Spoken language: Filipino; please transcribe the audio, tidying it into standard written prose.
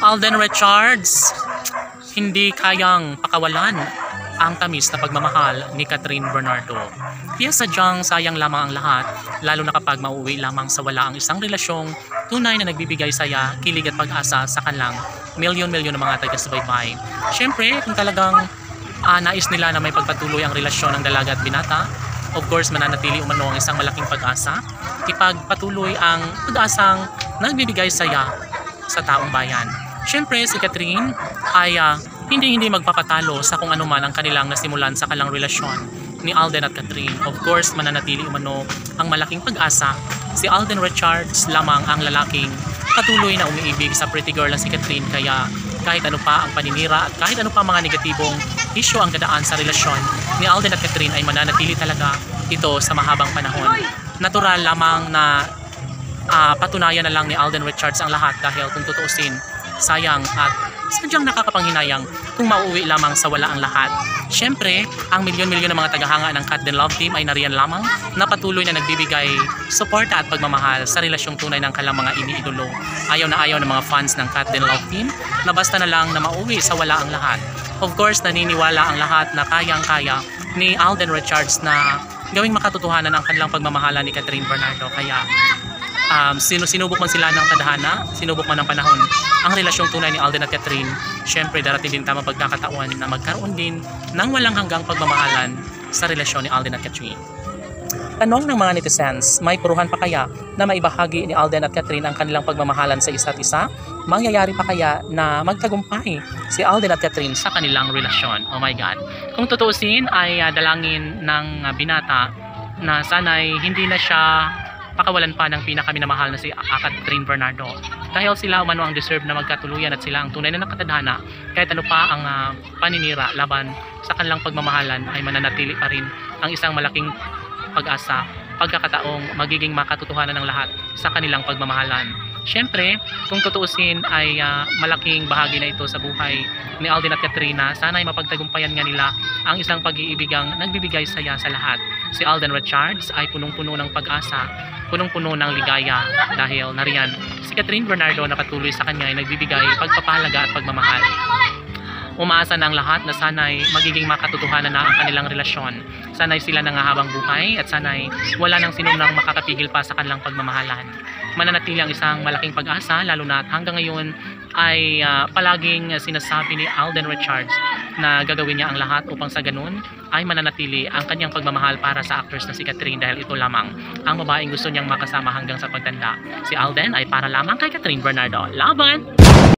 Alden Richards, hindi kayang pakawalan ang tamis na pagmamahal ni Catherine Bernardo. Kaya sadyang sayang lamang ang lahat, lalo na kapag mauwi lamang sa wala ang isang relasyong tunay na nagbibigay saya, kilig at pag-asa sa kanilang milyon-milyon ng mga taga-subaybay. Siyempre, kung talagang nais nila na may pagpatuloy ang relasyon ng dalaga at binata, of course, mananatili umano ang isang malaking pag-asa, ipagpatuloy ang pag-asang nagbibigay saya sa taong bayan. Siyempre, si Catherine ay hindi magpapatalo sa kung ano man ang kanilang nasimulan sa kalang relasyon ni Alden at Catherine. Of course, mananatili umano ang malaking pag-asa. Si Alden Richards lamang ang lalaking patuloy na umiibig sa pretty girl na si Catherine, kaya kahit ano pa ang paninira at kahit ano pa mga negatibong issue ang dadaan sa relasyon ni Alden at Catherine ay mananatili talaga ito sa mahabang panahon. Natural lamang na patunayan na lang ni Alden Richards ang lahat, dahil kung tutuusin, sayang at sadyang nakakapanghinayang kung mauuwi lamang sa wala ang lahat. Siyempre, ang milyon-milyon ng mga tagahanga ng Cat Den Love Team ay nariyan lamang na patuloy na nagbibigay suporta at pagmamahal sa relasyong tunay ng kanilang mga iniidolo. Ayaw na ayaw ng mga fans ng Cat Den Love Team na basta na lang na mauwi sa wala ang lahat. Of course, naniniwala ang lahat na kayang-kaya ni Alden Richards na gawing makatotohanan ang kanilang pagmamahala ni Catherine Bernardo. Kaya sinubok man sila ng tadhana, sinubok man ng panahon ang relasyong tunay ni Alden at Catherine, syempre darating din tamang pagkakataon na magkaroon din ng walang hanggang pagmamahalan sa relasyon ni Alden at Catherine. Tanong ng mga netizens, may puruhan pa kaya na maibahagi ni Alden at Catherine ang kanilang pagmamahalan sa isa't isa? Mangyayari pa kaya na magtagumpay si Alden at Catherine sa kanilang relasyon? Oh my God! Kung tutuusin ay dalangin ng binata na sana'y hindi na siya pakawalan pa ng pinakaminamahal na si Catherine Bernardo, dahil sila umano ang deserve na magkatuluyan at sila ang tunay na nakatadhana. Kahit ano pa ang paninira laban sa kanilang pagmamahalan ay mananatili pa rin ang isang malaking pag-asa, pagkakataong magiging makatotohanan ng lahat sa kanilang pagmamahalan. Siyempre, kung tutuusin ay malaking bahagi na ito sa buhay ni Alden at Katrina. Sana ay mapagtagumpayan nga nila ang isang pag-iibigang nagbibigay saya sa lahat. Si Alden Richards ay punong-puno ng pag-asa, punong-puno ng ligaya, dahil nariyan si Catherine Bernardo na patuloy sa kanya ay nagbibigay pagpapahalaga at pagmamahal. Umaasa na ang lahat na sana'y magiging makatotohanan na ang kanilang relasyon. Sana'y sila nangahabang buhay at sana'y wala nang sinumang makakapigil pa sa kanilang pagmamahalan. Mananatili ang isang malaking pag-asa, lalo na at hanggang ngayon ay palaging sinasabi ni Alden Richards na gagawin niya ang lahat upang sa ganun ay mananatili ang kanyang pagmamahal para sa actress na si Catherine, dahil ito lamang ang babaeng gusto niyang makasama hanggang sa pagtanda. Si Alden ay para lamang kay Catherine Bernardo. Laban!